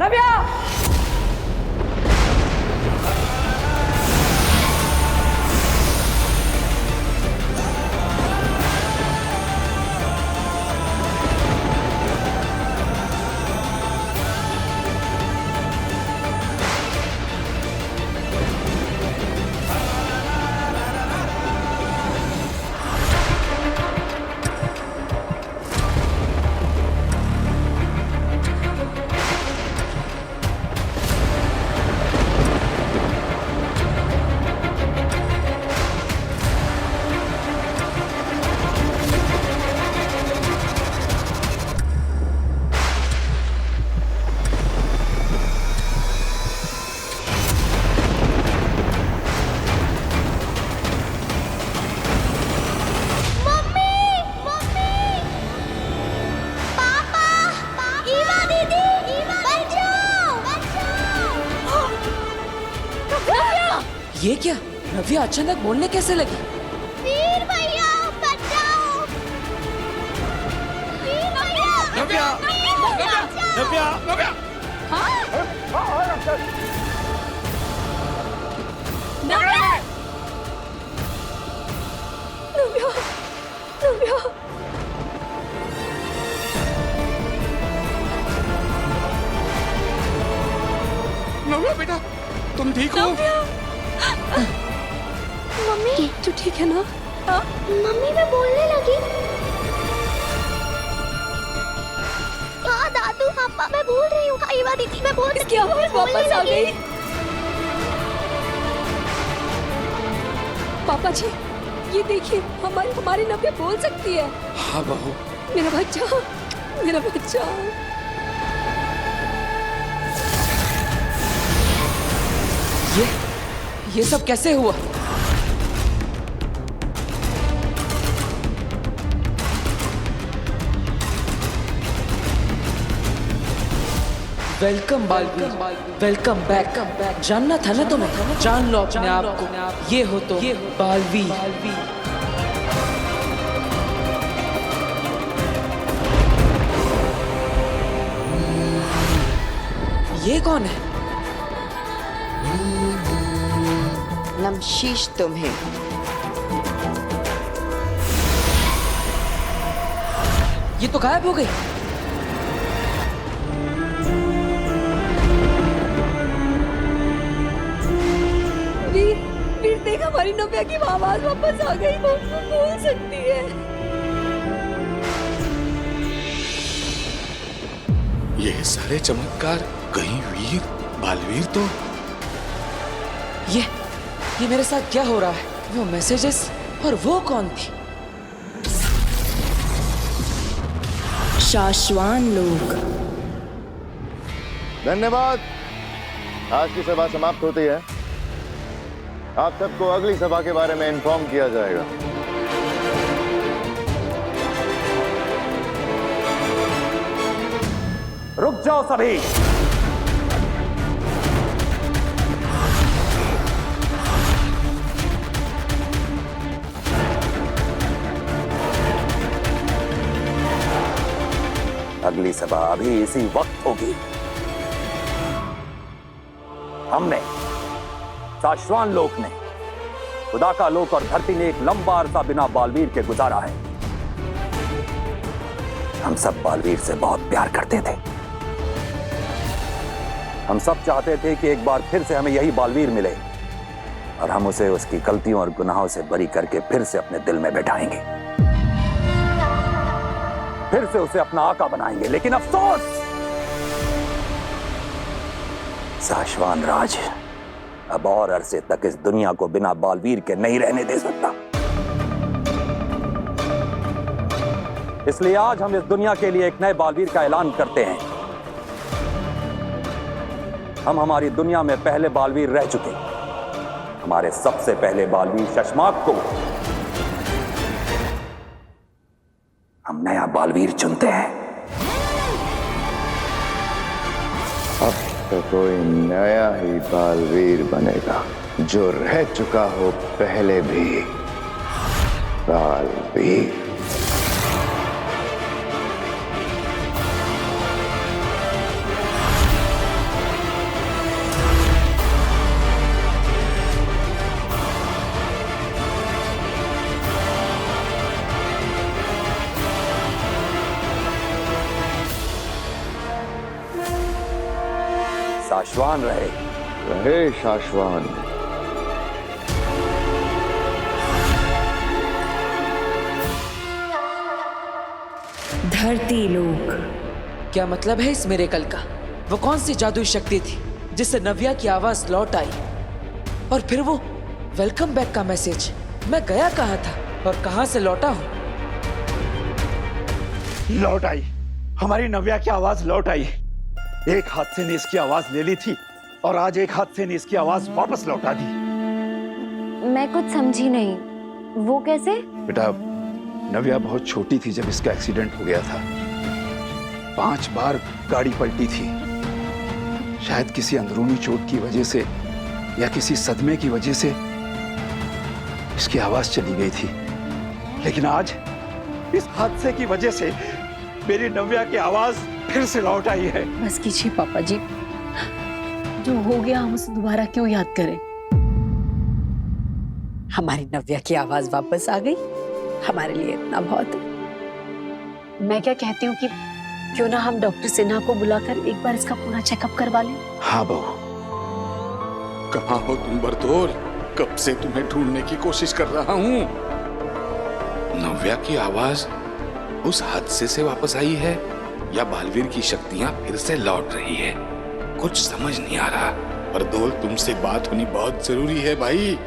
नव्या! ये क्या? नव्या अचानक बोलने कैसे लगी? वीर भैया बचाओ! वीर भैया! नव्या! नव्या! नव्या! नव्या! नव्या! नव्या! नव्या बेटा, तुम ठीक हो? मम्मी तू ठीक है ना? हाँ? मम्मी मैं बोलने लगी। हाँ दादू पापा मैं बोल रही हूँ। ईवा दीदी मैं बोल इसकी आवाज वापस आ गई। पापा जी, ये देखिए, हमारी नव्या बोल सकती है। हाँ बहू। मेरा बच्चा, मेरा बच्चा। ये सब कैसे हुआ? Welcome Baalveer, welcome back. जानना था ना तुम्हें, जान लो अपने आप को। ये हो तो बालवीर। ये कौन है? नमशीश तुम्हें। ये तो गायब हो गई। वीर देख, हमारी नव्या की आवाज वापस आ गई। वो बोल सकती है। ये सारे चमत्कार कहीं वीर बालवीर तो ये मेरे साथ क्या हो रहा है? वो मैसेजेस और वो कौन थी? शाश्वान लोग। धन्यवाद। आज की सभा समाप्त होती है। आप सबको अगली सभा के बारे में इन्फॉर्म किया जाएगा। रुक जाओ सभी। अगली सभा अभी इसी वक्त होगी। हमने, शाश्वान लोक ने, खुदा का लोक और धरती ने एक लंबा अरसा बिना बालवीर के गुजारा है। हम सब बालवीर से बहुत प्यार करते थे। हम सब चाहते थे कि एक बार फिर से हमें यही बालवीर मिले और हम उसे उसकी गलतियों और गुनाहों से बरी करके फिर से अपने दिल में बैठाएंगे, फिर से उसे अपना आका बनाएंगे। लेकिन अफसोस, शाश्वान राज अब और अरसे तक इस दुनिया को बिना बालवीर के नहीं रहने दे सकता। इसलिए आज हम इस दुनिया के लिए एक नए बालवीर का ऐलान करते हैं। हम हमारी दुनिया में पहले बालवीर रह चुके। हमारे सबसे पहले बालवीर शशमाक को हम नया बालवीर चुनते हैं। अब तो कोई नया ही बालवीर बनेगा जो रह चुका हो पहले भी बालवीर। शाश्वान रहे। रहे शाश्वान। धरती लोक। क्या मतलब है इस मिरेकल का? वो कौन सी जादुई शक्ति थी जिससे नव्या की आवाज लौट आई? और फिर वो वेलकम बैक का मैसेज, मैं गया कहाँ था और कहाँ से लौटा हूँ? लौट आई, हमारी नव्या की आवाज लौट आई। एक हादसे ने इसकी आवाज ले ली थी और आज एक हादसे ने इसकी आवाज वापस लौटा दी। मैं कुछ समझी नहीं, वो कैसे? बेटा, नव्या बहुत छोटी थी जब इसका एक्सीडेंट हो गया था। 5 बार गाड़ी पलटी थी। शायद किसी अंदरूनी चोट की वजह से या किसी सदमे की वजह से इसकी आवाज चली गई थी। लेकिन आज इस हादसे की वजह से मेरी नव्या की आवाज फिर से लौट आई है। बस कीजिए पापा जी, जो हो गया हम उसे दोबारा क्यों याद करें? हमारी नव्या की आवाज वापस आ गई, हमारे लिए इतना बहुत है। मैं क्या कहती हूँ कि क्यों ना हम डॉक्टर सिन्हा को बुलाकर एक बार इसका पूरा चेकअप करवा लें। हाँ बहू। कहाँ हो तुम बरदौर? कब से तुम्हें ढूंढने की कोशिश कर रहा हूँ। नव्या की आवाज उस हादसे से वापस आई है या बालवीर की शक्तियां फिर से लौट रही है? कुछ समझ नहीं आ रहा। बरदौर, तुमसे बात होनी बहुत जरूरी है भाई।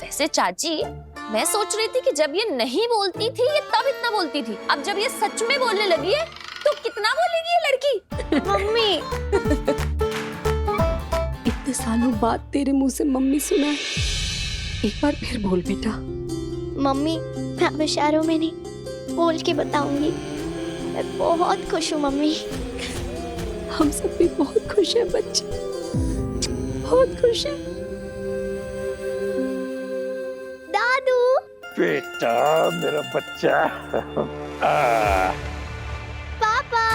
वैसे चाची, मैं सोच रही थी कि जब ये नहीं बोलती थी ये तब इतना बोलती थी, अब जब ये सच में बोलने लगी है तो कितना बोलेगी ये लड़की। मम्मी, इतने सालों बाद तेरे मुंह से मम्मी सुना है, एक बार फिर बोल बेटा। मम्मी, मैं अब इशारों में नहीं, बोल के बताऊंगी। मैं बहुत खुश हूँ मम्मी। हम सब भी बहुत खुश हैं बच्चे, बहुत खुश हैं। दादू, बेटा, मेरा बच्चा। पापा,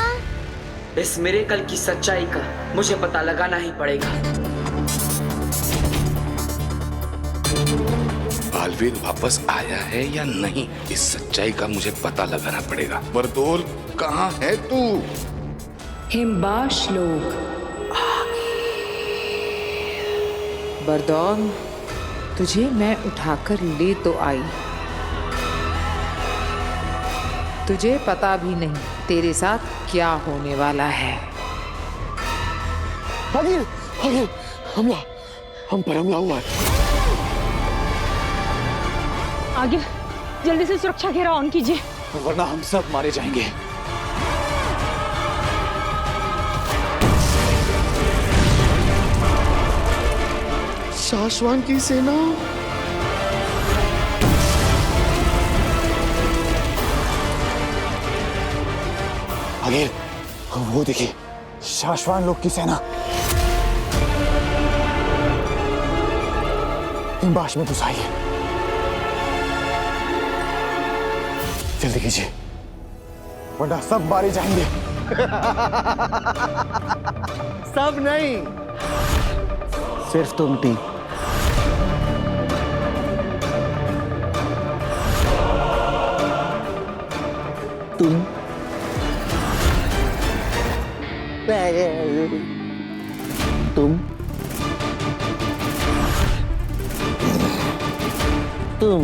इस मिरेकल की सच्चाई का मुझे पता लगाना ही पड़ेगा। बालवीर वापस आया है या नहीं, इस सच्चाई का मुझे पता लगाना पड़ेगा। बरदौर, कहाँ है तू? हिमबाश लोग। बरदौन, तुझे मैं उठाकर ले तो आई, तुझे पता भी नहीं तेरे साथ क्या होने वाला है। अगिल, अगिल, हमला, हम पर हमला हुआ है। आगे जल्दी से सुरक्षा घेरा ऑन कीजिए, वरना हम सब मारे जाएंगे। शाश्वान की सेना। अगिल, वो देखिए, शाश्वान लोग की सेना हिमबाश में घुस आई है। जल्दी कीजिए, वरना सब मारे जाएंगे। सब नहीं, सिर्फ तुम तीन। तुम तुम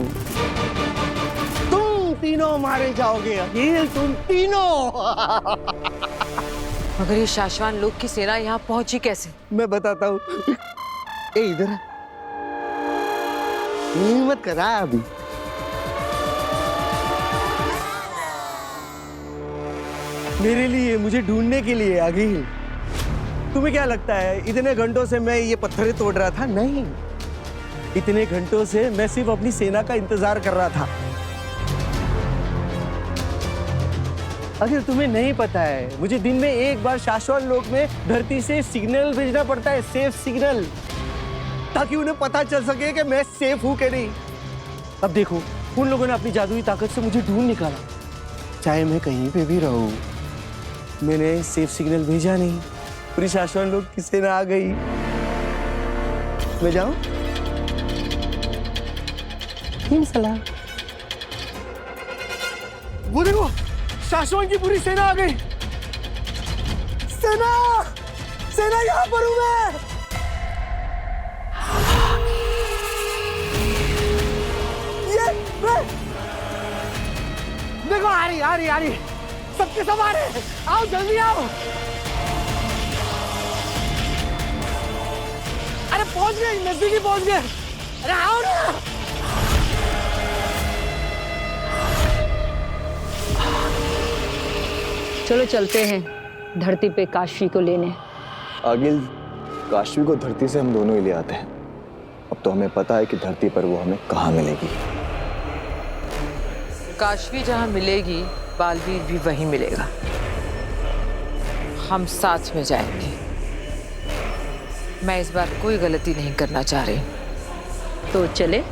तीनों मारे जाओगे अखिल, तुम तीनों। मगर ये शाश्वान लोग की सेना यहाँ पहुंची कैसे? मैं बताता हूँ। इधर हिम्मत करा अभी। मेरे लिए, मुझे ढूंढने के लिए अखिल। तुम्हें क्या लगता है इतने घंटों से मैं ये पत्थर तोड़ रहा था? नहीं, इतने घंटों से मैं सिर्फ अपनी सेना का इंतजार कर रहा था। अगर तुम्हें नहीं पता है, मुझे दिन में एक बार शाश्वत लोक में धरती से सिग्नल भेजना पड़ता है, सेफ सिग्नल, ताकि उन्हें पता चल सके कि मैं सेफ हूं कि नहीं। अब देखो, उन लोगों ने अपनी जादुई ताकत से मुझे ढूंढ निकाला। चाहे मैं कहीं पे भी रहूं, मैंने सेफ सिग्नल भेजा नहीं, पूरी शाश्वत लोक की सेना आ गई। मैं जाऊं? सलाम। वो देखो, शाश्वत की पूरी सेना आ गई। सेना, सेना यहाँ पर हूँ मैं। ये मैं देखो आ रही सबके सब आ रहे, आओ जल्दी आओ। अरे पहुंच गए, नजदीकी पहुंच गए। अरे आओ ना। चलो चलते हैं धरती पे काशी को लेने। आगिल, काशवी को धरती से हम दोनों ही ले आते हैं। अब तो हमें पता है कि धरती पर वो हमें कहाँ मिलेगी। काशवी जहाँ मिलेगी, बालवीर भी वहीं मिलेगा। हम साथ में जाएंगे। मैं इस बार कोई गलती नहीं करना चाह रही। तो चले?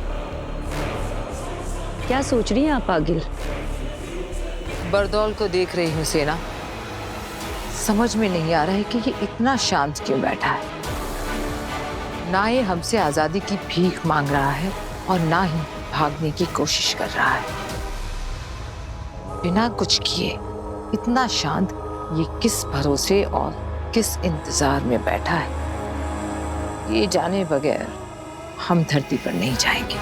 क्या सोच रही हैं आप आगिल? बरदौल को देख रही हूँ सेना। समझ में नहीं आ रहा है कि ये इतना शांत क्यों बैठा है। ना ये हमसे आजादी की भीख मांग रहा है और ना ही भागने की कोशिश कर रहा है। बिना कुछ किए इतना शांत ये किस भरोसे और किस इंतजार में बैठा है, ये जाने बगैर हम धरती पर नहीं जाएंगे।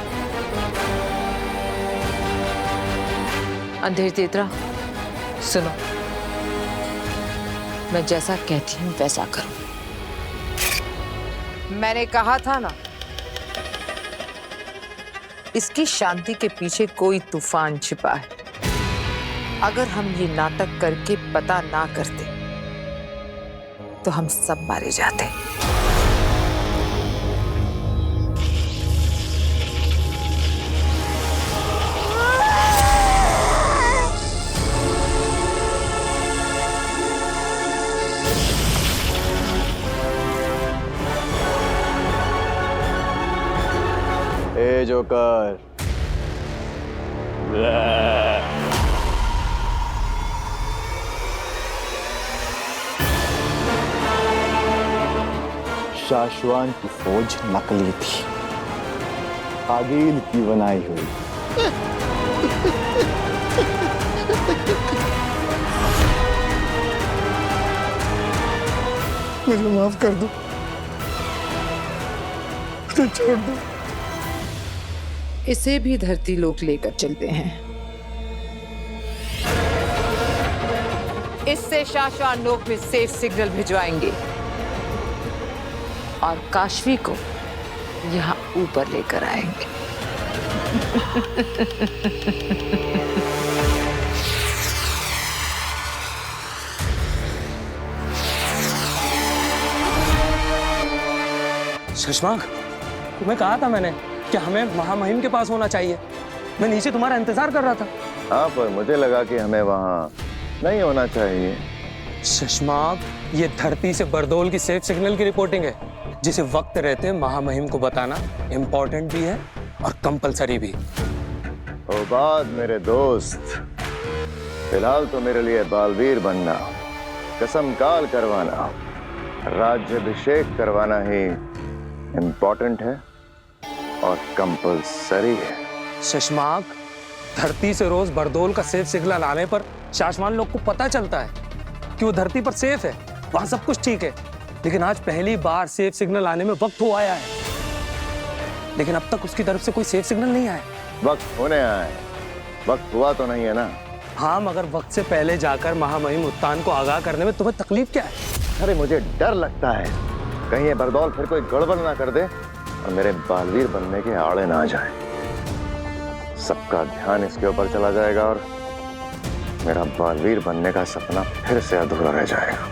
अंधेर तेतरा, सुनो, मैं जैसा कहती हूँ वैसा करो। मैंने कहा था ना, इसकी शांति के पीछे कोई तूफान छिपा है। अगर हम ये नाटक करके पता ना करते तो हम सब मारे जाते। ए जोकर, शाश्वान की फौज नकली थी, आगिल की बनाई हुई। मुझे माफ कर दो, मुझे छोड़ दो। इसे भी धरती लोक लेकर चलते हैं। इससे शाश्वान लोक में सेफ सिग्नल भिजवाएंगे और काशवी को यहाँ ऊपर लेकर आएंगे। शशांक, तुम्हें कहा था मैंने कि हमें महामहिम के पास होना चाहिए। मैं नीचे तुम्हारा इंतजार कर रहा था। हाँ, पर मुझे लगा कि हमें वहाँ नहीं होना चाहिए। शशांक, ये धरती से बरदौल की सेफ सिग्नल की रिपोर्टिंग है, जिसे वक्त रहते महामहिम को बताना इम्पोर्टेंट भी है और कंपलसरी भी। ओ बात मेरे दोस्त, फिलहाल तो मेरे लिए बालवीर बनना, कसम काल करवाना, राज्याभिषेक करवाना ही इम्पोर्टेंट है और कंपलसरी है। शशांक, धरती से रोज बरदौल का सेफ सिग्नल आने पर शाश्वान लोग को पता चलता है कि वो धरती पर सेफ है, वहां सब कुछ ठीक है। लेकिन आज पहली बार सेफ सिग्नल आने में वक्त हो आया है, लेकिन अब तक उसकी तरफ से कोई सेफ सिग्नल नहीं आया। वक्त होने आए, वक्त हुआ तो नहीं है ना। हाँ, मगर वक्त से पहले जाकर महामहिम उत्तान को आगाह करने में तुम्हें तकलीफ क्या है? अरे मुझे डर लगता है कहीं ये बरदौल फिर कोई गड़बड़ ना कर दे और मेरे बालवीर बनने के आड़े ना आ जाए। सबका ध्यान इसके ऊपर चला जाएगा और मेरा बालवीर बनने का सपना फिर से अधूरा रह जाएगा।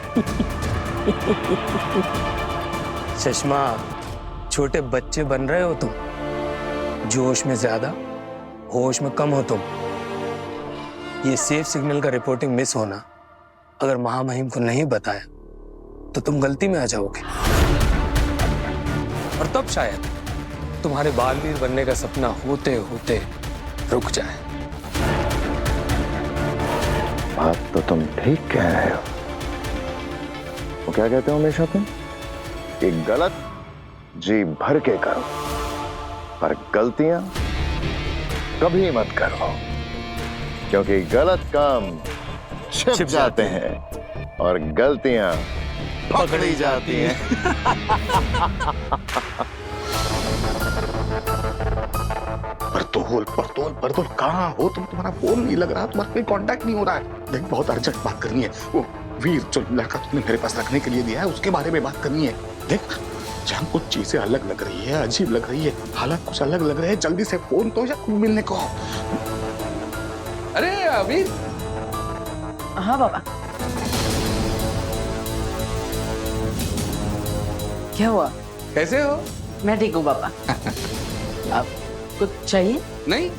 चश्मा, छोटे बच्चे बन रहे हो तुम, जोश में ज्यादा होश में कम हो तुम। ये सेफ सिग्नल का रिपोर्टिंग मिस होना अगर महामहिम को नहीं बताया तो तुम गलती में आ जाओगे और तब शायद तुम्हारे बालवीर बनने का सपना होते होते रुक जाए। बात तो तुम ठीक कह रहे हो। वो क्या कहते हो हमेशा तुम कि गलत जी भर के करो पर गलतियां कभी मत करो, क्योंकि गलत काम छिप जाते हैं और गलतियां पकड़ी जाती हैं। परतोल कहाँ हो तुम? तुम्हारा फोन नहीं लग रहा, तुम्हारा कोई कांटेक्ट नहीं हो रहा है। देख बहुत अर्जेंट बात करनी है। वो वीर जो लड़का तुमने मेरे पास रखने के लिए दिया है उसके बारे में बात करनी है। देख जहाँ कुछ चीजें अलग लग रही है, अजीब लग रही है, हालात कुछ अलग लग रहे हैं, जल्दी से फोन तो या मिलने को। अरे वीर। हाँ बाबा। क्या हुआ? कैसे हो? मैं ठीक हूँ बाबा। अब कुछ चाहिए? नहीं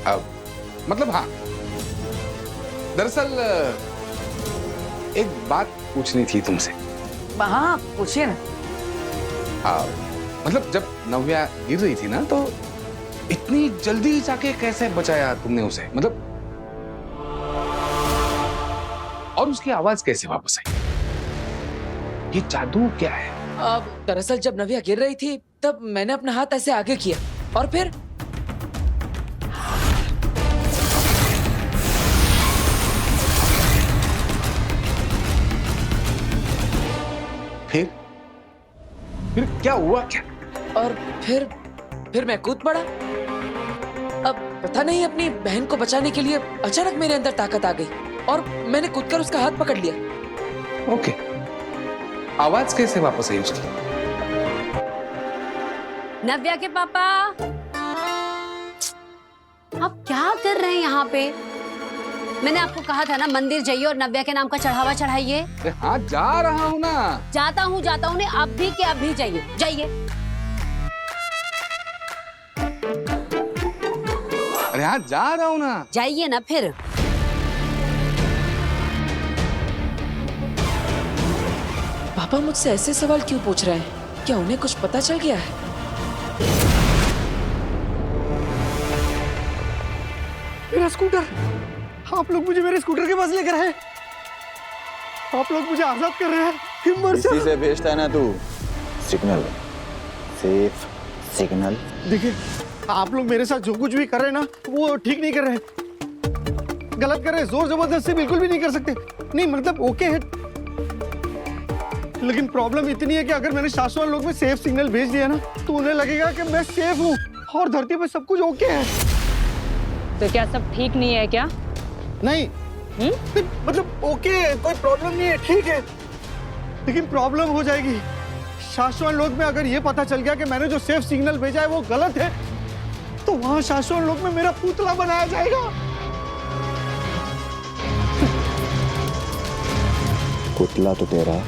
अब मतलब हाँ, दरअसल एक बात पूछनी थी तुमसे। हाँ पूछिए ना। मतलब जब नव्या गिर रही थी ना तो इतनी जल्दी जाके कैसे बचाया तुमने उसे? मतलब और उसकी आवाज कैसे वापस आई? ये जादू क्या है? दरअसल जब नव्या गिर रही थी तब मैंने अपना हाथ ऐसे आगे किया और फिर क्या हुआ क्या? और फिर मैं कूद पड़ा। अब पता नहीं अपनी बहन को बचाने के लिए अचानक मेरे अंदर ताकत आ गई और मैंने कूदकर उसका हाथ पकड़ लिया। ओके, आवाज कैसे वापस आई उसकी? नव्या के पापा, आप क्या कर रहे हैं यहाँ पे? मैंने आपको कहा था ना मंदिर जाइए और नव्या के नाम का चढ़ावा चढ़ाइए। हाँ जा रहा हूँ ना। जाता हूँ ने अब भी के अभी जाइए जाइए। अरे हाँ जा रहा हूँ ना। जाइए ना फिर। पापा मुझसे ऐसे सवाल क्यों पूछ रहे हैं? क्या उन्हें कुछ पता चल गया है? मेरा स्कूटर! आप लोग मुझे मेरे स्कूटर के पास लेकर आए। आप लोग मुझे आजाद कर रहे हैं। हिम्मत इसी से भेजता है ना तू सिग्नल, सेफ सिग्नल। देखिए आप लोग मेरे साथ जो कुछ भी कर रहे हैं ना वो ठीक नहीं कर रहे, गलत कर रहे, जोर जबरदस्ती बिल्कुल भी नहीं कर सकते। नहीं मतलब ओके है, लेकिन प्रॉब्लम इतनी है कि अगर मैंने शाश्वत लोक में सेफ सिग्नल भेज दिया ना तो उन्हें लगेगा कि मैं सेफ हूँ और धरती पे सब कुछ ओके है। तो क्या सब ठीक नहीं है क्या? नहीं मतलब ओके है, कोई प्रॉब्लम नहीं है, ठीक है, लेकिन प्रॉब्लम हो जाएगी। शाश्वत लोक में अगर ये पता चल गया कि मैंने जो सेफ सिग्नल भेजा है वो गलत है तो वहां शाश्वत लोक में मेरा पुतला बनाया जाएगा। पुतला तो तेरा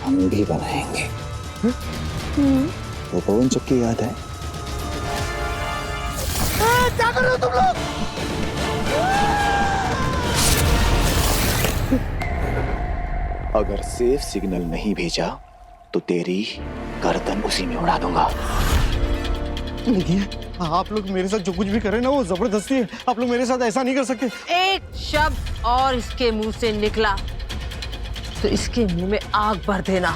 हम भी बनाएंगे। वो पवन चक्की याद है? क्या कर रहे हो तुम लोग? अगर सेफ सिग्नल नहीं भेजा तो तेरी गर्दन उसी में उड़ा दूंगा। देखिए आप लोग मेरे साथ जो कुछ भी कर रहे हैं ना वो जबरदस्ती है। आप लोग मेरे साथ ऐसा नहीं कर सकते। एक शब्द और इसके मुंह से निकला तो इसके मुंह में आग भर देना,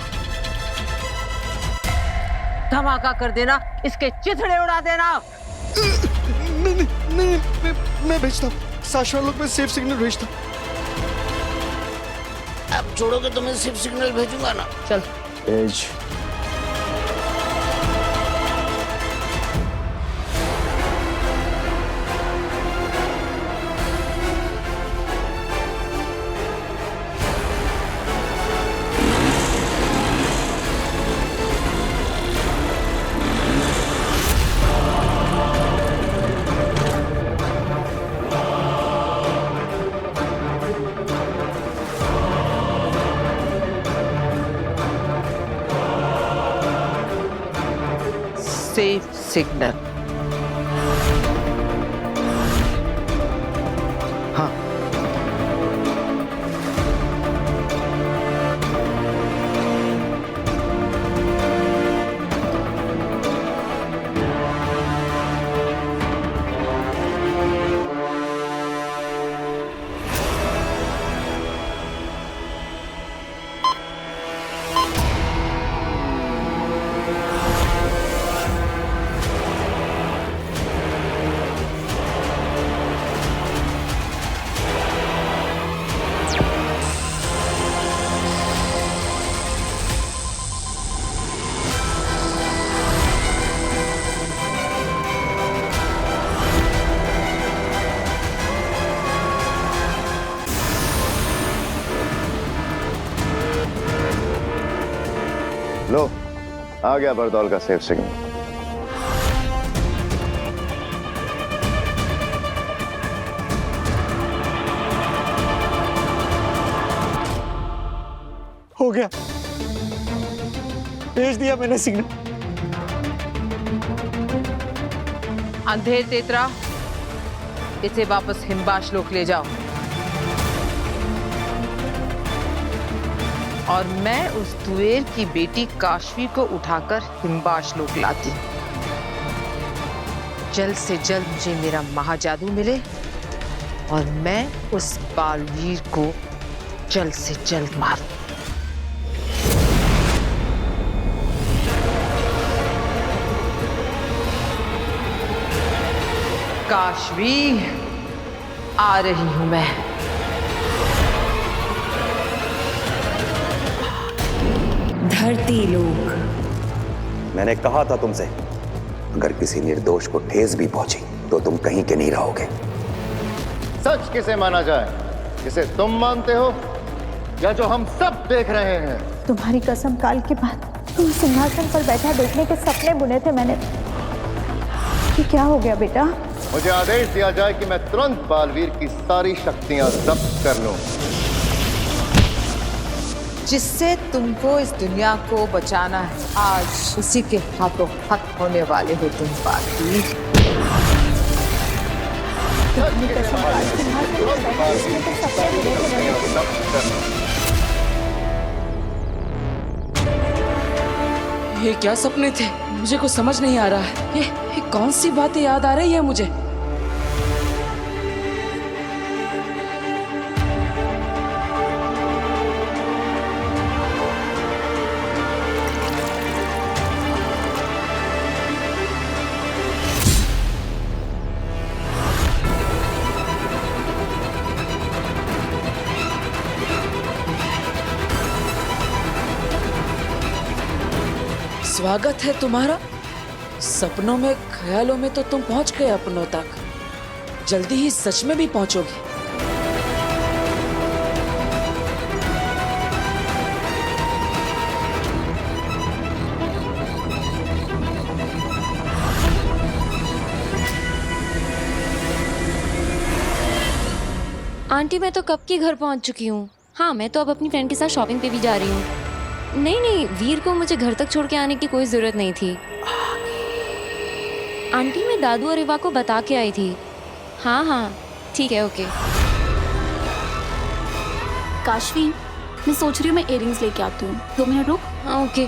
धमाका कर देना, इसके चिथड़े उड़ा देना। नहीं, मैं भेजता हूँ, शाश्वत लोक में सेफ सिग्नल भेजता हूँ। अब छोड़ोगे तो मैं सेफ सिग्नल भेजूंगा ना। चल भेज। Safe signal. हाँ लो, आ गया बरदौल का सेफ सिग्नल। हो गया, भेज दिया मैंने सिग्नल। अंधेर तेतरा, इसे वापस हिमबाश लोक ले जाओ और मैं उस तुएर की बेटी काशवी को उठाकर हिमबाश लोक लाती हूं। जल्द से जल्द मुझे मेरा महाजादू मिले और मैं उस बालवीर को जल्द से जल्द मारूं। काशवी, आ रही हूं मैं। धरती लोक। मैंने कहा था तुमसे, अगर किसी निर्दोष को ठेस भी पहुंची तो तुम कहीं के नहीं रहोगे। सच किसे माना जाए, जिसे तुम मानते हो या जो हम सब देख रहे हैं? तुम्हारी कसम, काल के बाद तुम सिंहासन पर बैठा देखने के सपने बुने थे मैंने। ये क्या हो गया बेटा? मुझे आदेश दिया जाए कि मैं तुरंत बालवीर की सारी शक्तियां जब्त कर लूं। जिससे तुमको इस दुनिया को बचाना है, आज उसी के हाथों खत्म होने वाले हो तुम बालवीर। ये क्या सपने थे? मुझे कुछ समझ नहीं आ रहा है। ये कौन सी बातें याद आ रही है मुझे? स्वागत है तुम्हारा। सपनों में, ख्यालों में तो तुम पहुंच गए अपनों तक। जल्दी ही सच में भी पहुंचोगे। आंटी, मैं तो कब की घर पहुंच चुकी हूँ। हाँ, मैं तो अब अपनी फ्रेंड के साथ शॉपिंग पे भी जा रही हूँ। नहीं नहीं, वीर को मुझे घर तक छोड़ के आने की कोई जरूरत नहीं थी। आंटी, मैं दादू और रिवा को बता के आई थी। हाँ हाँ ठीक है, ओके। काशवी, मैं सोच रही हूँ मैं इयररिंग्स लेके आती हूँ। 2 मिनट रुक। हाँ ओके।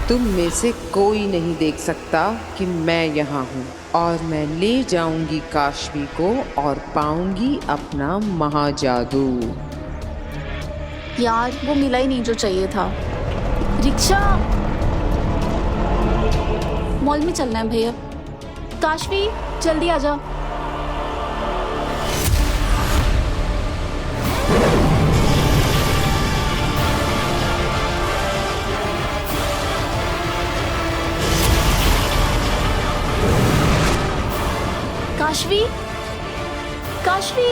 तुम में से कोई नहीं देख सकता कि मैं यहाँ हूँ और मैं ले जाऊंगी काशवी को और पाऊंगी अपना महाजादू। यार, वो मिला ही नहीं जो चाहिए था। रिक्शा, मॉल में चलना है भैया। काशवी, जल्दी आ जा। काशवी, काशवी,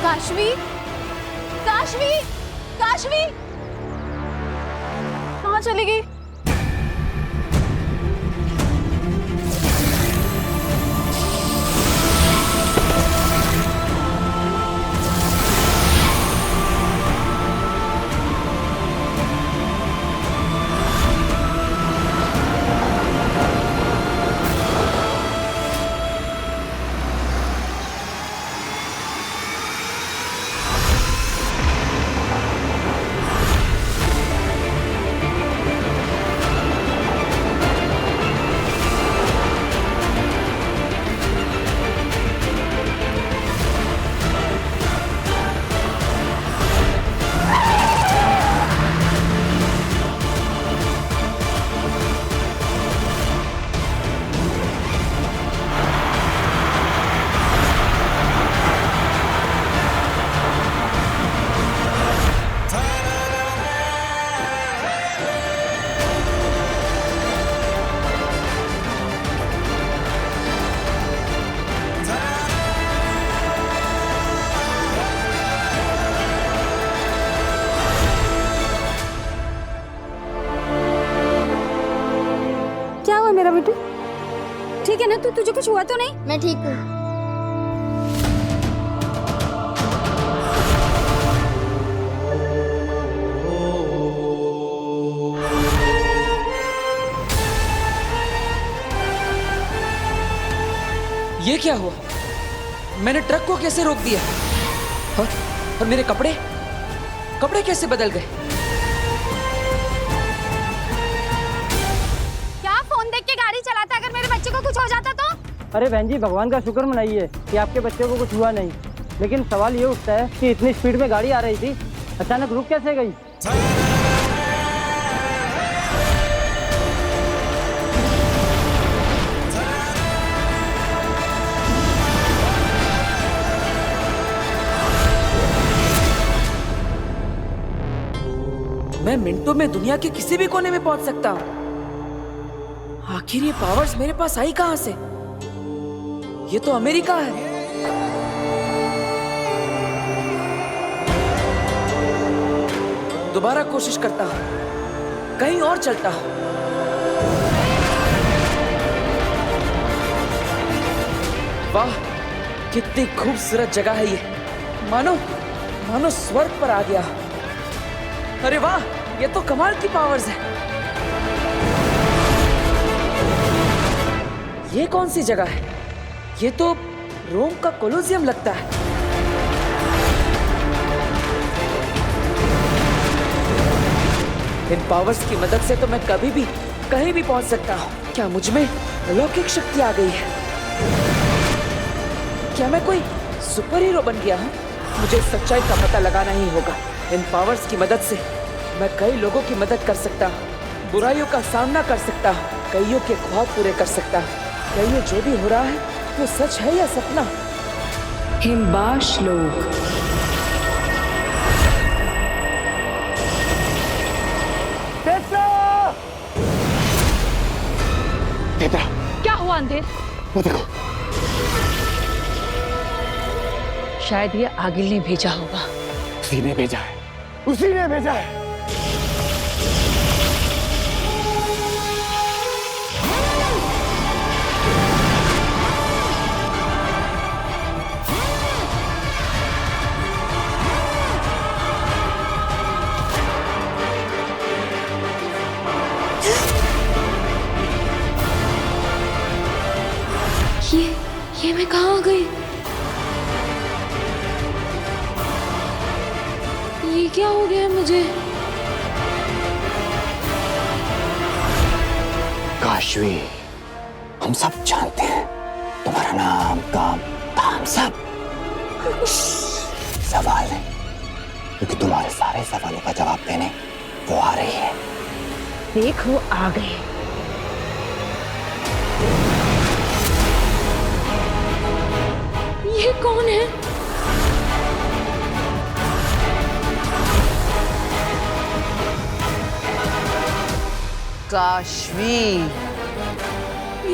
काशवी, काशवी, काशवी, कहाँ चली गई? हुआ मेरा बेटे? ठीक है ना तू? तुझे कुछ हुआ तो नहीं? मैं ठीक हूँ। ये क्या हुआ? मैंने ट्रक को कैसे रोक दिया? और मेरे कपड़े कैसे बदल गए? क्या फोन देख के गाड़ी चलाता? अगर मेरे बच्चे को कुछ हो जाता तो? अरे बहन जी, भगवान का शुक्र मनाइए कि आपके बच्चे को कुछ हुआ नहीं। लेकिन सवाल ये उठता है कि इतनी स्पीड में गाड़ी आ रही थी, अचानक रुक कैसे गई? मैं मिनटों में दुनिया के किसी भी कोने में पहुंच सकता हूं। आखिर ये पावर्स मेरे पास आई कहां से? ये तो अमेरिका है। दोबारा कोशिश करता हूं, कहीं और चलता हूं। वाह, कितनी खूबसूरत जगह है ये। मानो स्वर्ग पर आ गया। अरे वाह, ये तो कमाल की पावर्स है। ये कौन सी जगह है? ये तो रोम का कोलोसियम लगता है। इन पावर्स की मदद से तो मैं कभी भी कहीं भी पहुंच सकता हूं। क्या मुझ में अलौकिक शक्ति आ गई है? क्या मैं कोई सुपर हीरो बन गया हूं? मुझे सच्चाई का पता लगाना ही होगा। इन पावर्स की मदद से मैं कई लोगों की मदद कर सकता हूँ, बुराइयों का सामना कर सकता हूँ, कईयों के ख्वाब पूरे कर सकता हूँ। क्या ये जो भी हो रहा है वो सच है या सपना? हिमबाश लोग। क्या हुआ अंधेर? वो देखो, शायद ये आगिल ने भेजा होगा। उसी ने भेजा है, उसी ने भेजा है। ये मैं कहाँ आ गई? ये क्या हो गया मुझे? काशवी, हम सब जानते हैं तुम्हारा नाम, काम, धाम सब। सवाल है, क्योंकि तुम्हारे सारे सवालों का जवाब देने वो आ रही है। देखो आ गए। ये कौन है? काशवी।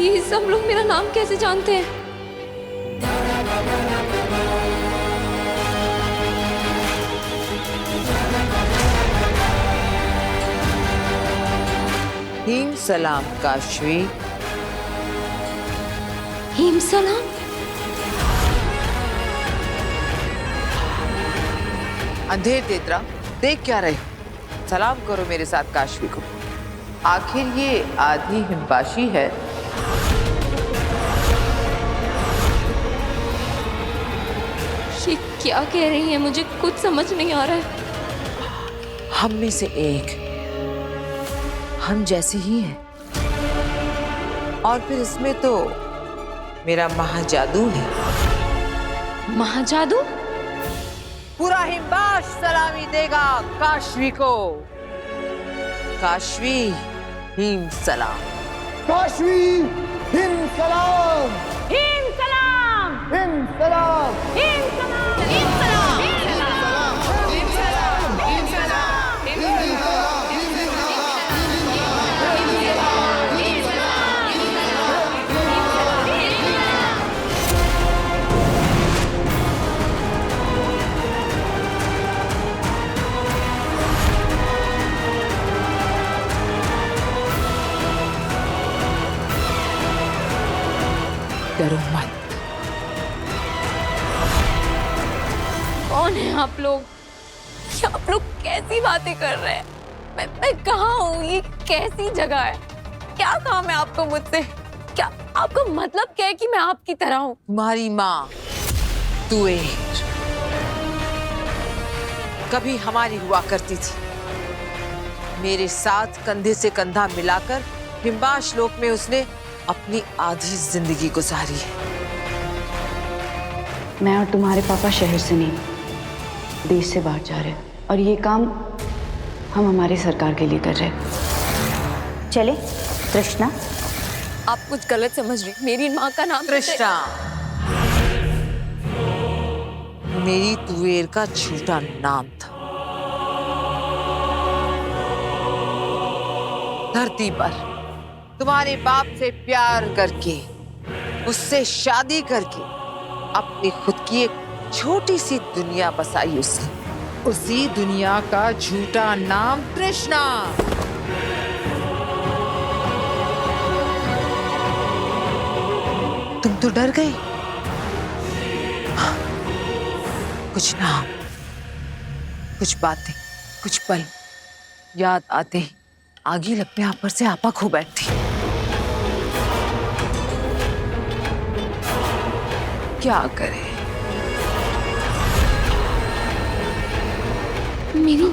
ये सब लोग मेरा नाम कैसे जानते हैं? हिम सलाम काशवी। हिम सलाम? अंधेर तेतरा, देख क्या रहे हो? सलाम करो मेरे साथ काशवी को। आखिर ये आधी हिमबाशी है। ये क्या कह रही है? मुझे कुछ समझ नहीं आ रहा है। हम में से एक, हम जैसे ही हैं। और फिर इसमें तो मेरा महाजादू है। महाजादू? पूरा हिमबाश सलामी देगा काशवी को। काशवी हिम सलाम। काशवी हिम सलाम। हिम सलाम। हिम सलाम। हिम सलाम। हिम सलाम। डरो मत। कौन है आप लोग? ये आप लोग कैसी बातें कर रहे हैं? मैं कहाँ हूँ? ये कैसी जगह है? क्या काम है आपको मुझसे? क्या आपका मतलब क्या है कि मैं आपकी तरह हूँ? तुम्हारी माँ तुएर कभी हमारी हुआ करती थी। मेरे साथ कंधे से कंधा मिलाकर हिम्बाश लोक में उसने अपनी आधी जिंदगी गुजारी है। मैं और तुम्हारे पापा शहर से नहीं, देश से बाहर जा रहे हैं, और ये काम हम हमारी सरकार के लिए कर रहे हैं। चले कृष्णा। आप कुछ गलत समझ रही। मेरी माँ का नाम कृष्णा मेरी तुएर का झूठा नाम था। धरती पर तुम्हारे बाप से प्यार करके, उससे शादी करके अपनी खुद की एक छोटी सी दुनिया बसाई उसने। उसी दुनिया का झूठा नाम कृष्णा। तुम तो डर गई। कुछ नाम, कुछ बातें, कुछ पल याद आते ही आगी लगने आप पर से आपा खो बैठती। क्या करे? मेरी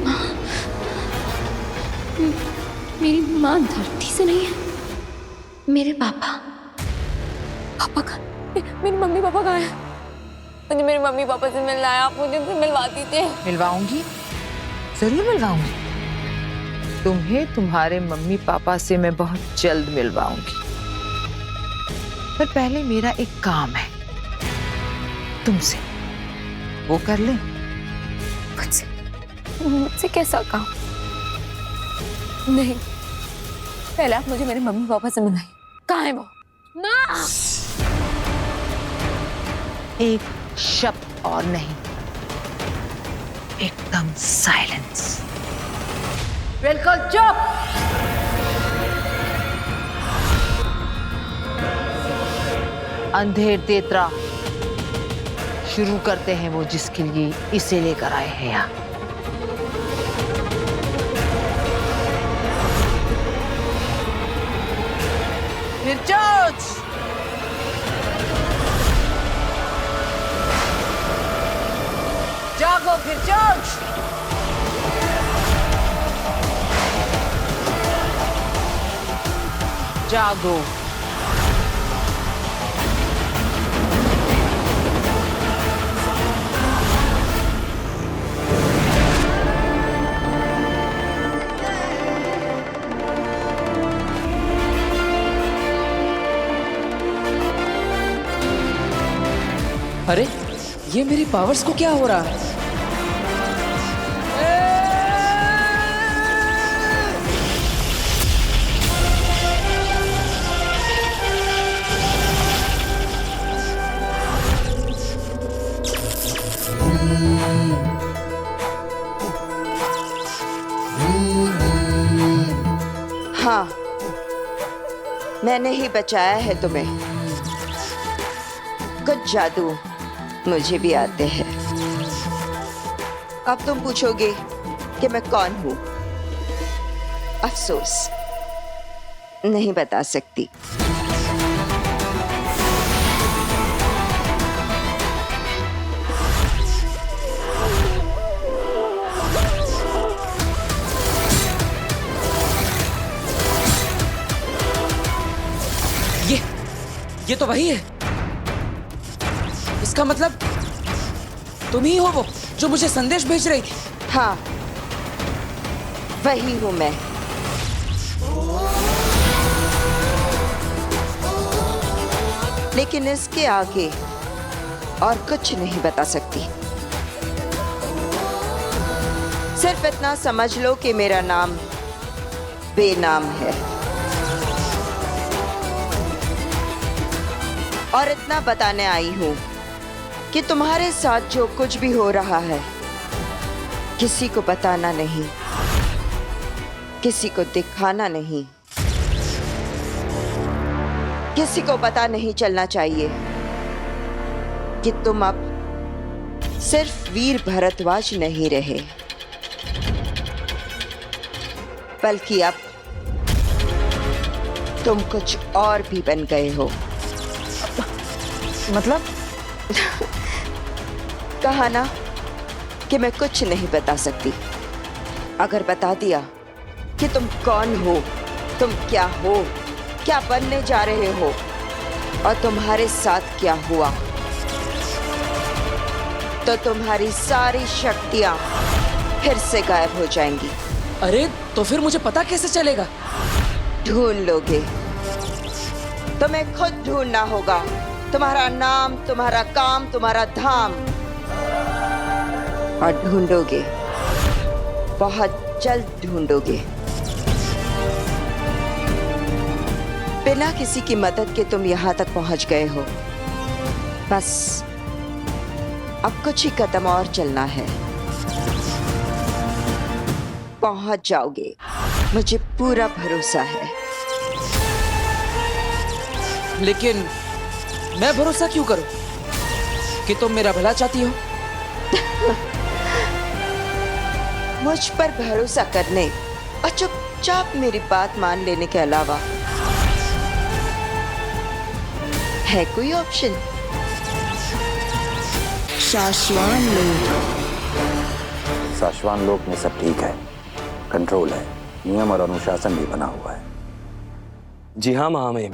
माँ धरती से नहीं है। मेरे पापा का मेरी मम्मी पापा कहाँ है? मुझे मेरे मम्मी पापा से मिलना है। आप मुझे उनसे मिलवा दीजिए। मिलवाऊंगी, जरूर मिलवाऊंगी। तुम्हें तुम्हारे मम्मी पापा से मैं बहुत जल्द मिलवाऊंगी। पर पहले मेरा एक काम है तुमसे, वो कर ले। मुझसे कैसा काम? नहीं, पहले आप मुझे मेरे मम्मी पापा से मिलाइए। कहाँ है वो? माँ! एक शब्द और नहीं, एकदम साइलेंस। बिल्कुल चुप। अंधेर तेतरा शुरू करते हैं वो जिसके लिए इसे लेकर आए हैं यहाँ। निर्जोज! जागो निर्जोज! जागो। अरे ये मेरी पावर्स को क्या हो रहा है? हाँ, मैंने ही बचाया है तुम्हें। कुछ जादू मुझे भी आते हैं। अब तुम पूछोगे कि मैं कौन हूं। अफसोस, नहीं बता सकती। ये तो वही है। इसका मतलब तुम ही हो वो जो मुझे संदेश भेज रही थी। हाँ, वही हूं मैं। लेकिन इसके आगे और कुछ नहीं बता सकती। सिर्फ इतना समझ लो कि मेरा नाम बेनाम है, और इतना बताने आई हूं कि तुम्हारे साथ जो कुछ भी हो रहा है किसी को बताना नहीं, किसी को दिखाना नहीं। किसी को पता नहीं चलना चाहिए कि तुम अब सिर्फ वीर भरद्वाज नहीं रहे, बल्कि अब तुम कुछ और भी बन गए हो। मतलब? कहा ना कि मैं कुछ नहीं बता सकती। अगर बता दिया कि तुम कौन हो, तुम क्या हो, क्या बनने जा रहे हो और तुम्हारे साथ क्या हुआ, तो तुम्हारी सारी शक्तियां फिर से गायब हो जाएंगी। अरे तो फिर मुझे पता कैसे चलेगा? ढूंढ लोगे। तुम्हें खुद ढूंढना होगा। तुम्हारा नाम, तुम्हारा काम, तुम्हारा धाम, और ढूंढोगे, बहुत जल्द ढूंढोगे। बिना किसी की मदद के तुम यहां तक पहुंच गए हो। बस अब कुछ ही कदम और चलना है, पहुंच जाओगे, मुझे पूरा भरोसा है। लेकिन मैं भरोसा क्यों करूं कि तुम मेरा भला चाहती हो? मुझ पर भरोसा करने और चुपचाप मेरी बात मान लेने के अलावा है कोई ऑप्शन? शाश्वान लोक में सब ठीक है, कंट्रोल है, नियम और अनुशासन भी बना हुआ है। जी हाँ महामहिम,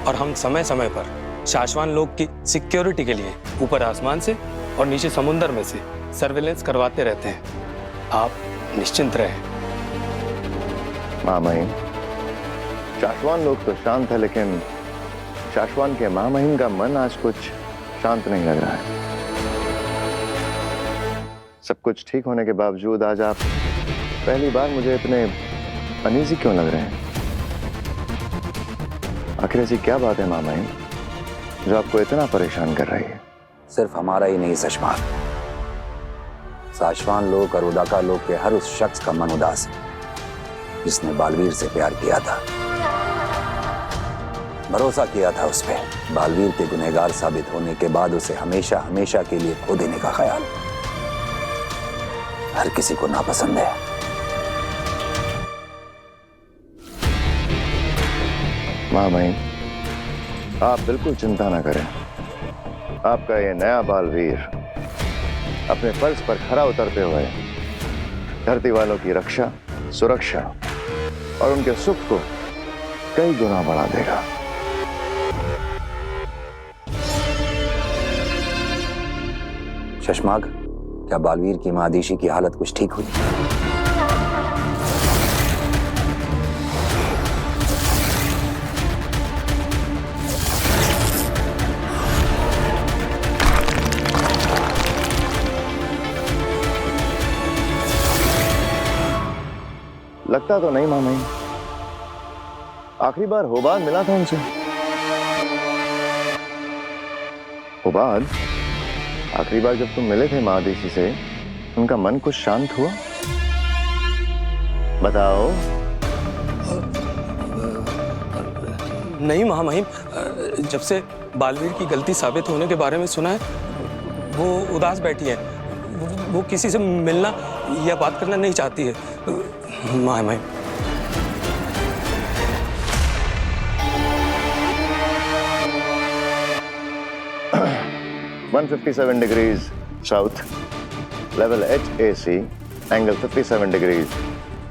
और हम समय समय पर शाश्वान लोक की सिक्योरिटी के लिए ऊपर आसमान से और नीचे समुद्र में से सर्वेलेंस करवाते रहते हैं। आप निश्चिंत रहें। महामहिम, शाश्वान लोग तो शांत है, लेकिन शाश्वान के महामहिम का मन आज कुछ शांत नहीं लग रहा है। सब कुछ ठीक होने के बावजूद आज आप पहली बार मुझे इतने अनईजी क्यों लग रहे हैं? आखिर ऐसी क्या बात है महामहिम जो आपको इतना परेशान कर रही है? सिर्फ हमारा ही नहीं सशमा, शाश्वान लोक और उदाका लोक के हर उस शख्स का मन उदास है जिसने बालवीर से प्यार किया था, भरोसा किया था उस पर। बालवीर के गुनहगार साबित होने के बाद उसे हमेशा हमेशा के लिए खो देने का ख्याल हर किसी को नापसंद है। महामहिम, आप बिल्कुल चिंता ना करें। आपका ये नया बालवीर अपने फर्ज पर खरा उतरते हुए धरती वालों की रक्षा, सुरक्षा और उनके सुख को कई गुना बढ़ा देगा। शशमाग, क्या बालवीर की मादीशी की हालत कुछ ठीक हुई? लगता तो नहीं मामई। आखिरी बार होबाद मिला था उनसे। होबाद, आखिरी बार जब तुम मिले थे महादेशी से, उनका मन कुछ शांत हुआ? बताओ। नहीं महामहिम, जब से बालवीर की गलती साबित होने के बारे में सुना है, वो उदास बैठी है। वो किसी से मिलना या बात करना नहीं चाहती है महामहिम। 157 degrees south, level HAC, angle 57 degrees.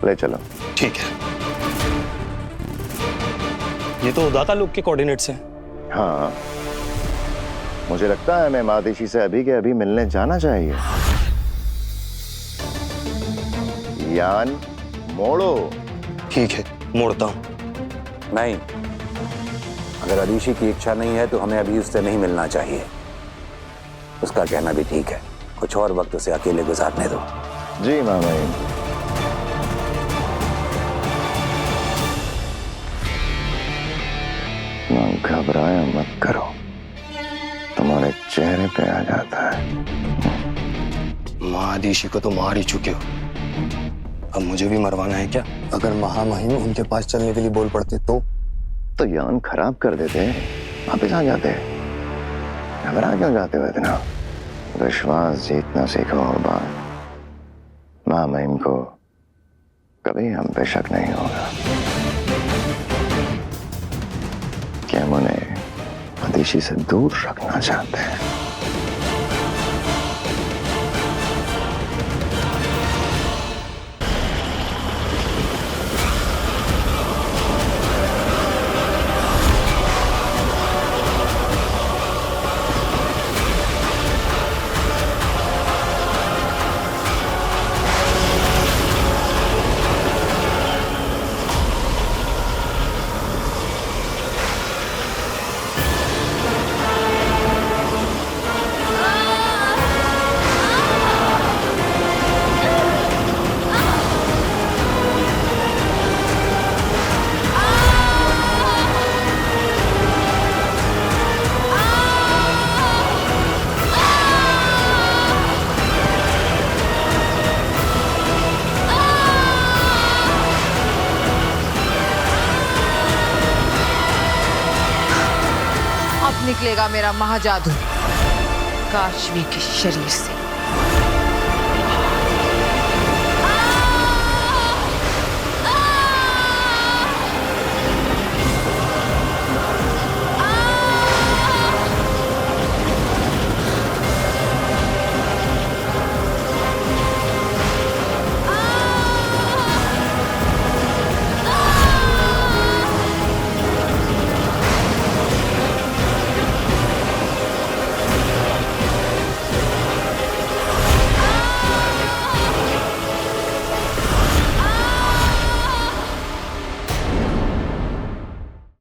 ले चलो। ठीक है। ये तो उदाका लोक के कोऑर्डिनेट्स हैं। हाँ, मुझे लगता है मैं महादेशी से अभी के अभी मिलने जाना चाहिए। यान मोड़ो। ठीक है, मोड़ता हूं। नहीं, अगर अदीशी की इच्छा नहीं है तो हमें अभी उससे नहीं मिलना चाहिए। उसका कहना भी ठीक है, कुछ और वक्त उसे अकेले गुजारने दो। जी मामा। घबराया मत करो, तुम्हारे चेहरे पे आ जाता है। महादेशी को तो मार ही चुके हो, अब मुझे भी मरवाना है क्या? अगर महामहिम उनके पास चलने के लिए बोल पड़ते तो तो यौन खराब कर देते, वापिस आ जाते। घबरा क्यों जाते हो इतना? विश्वास जीतना सीखो बाबा। माँ महिम को कभी हम पे शक नहीं होगा कि हम उन्हें अदिति से दूर रखना चाहते हैं। निकलेगा मेरा महाजादू काशवी के शरीर से।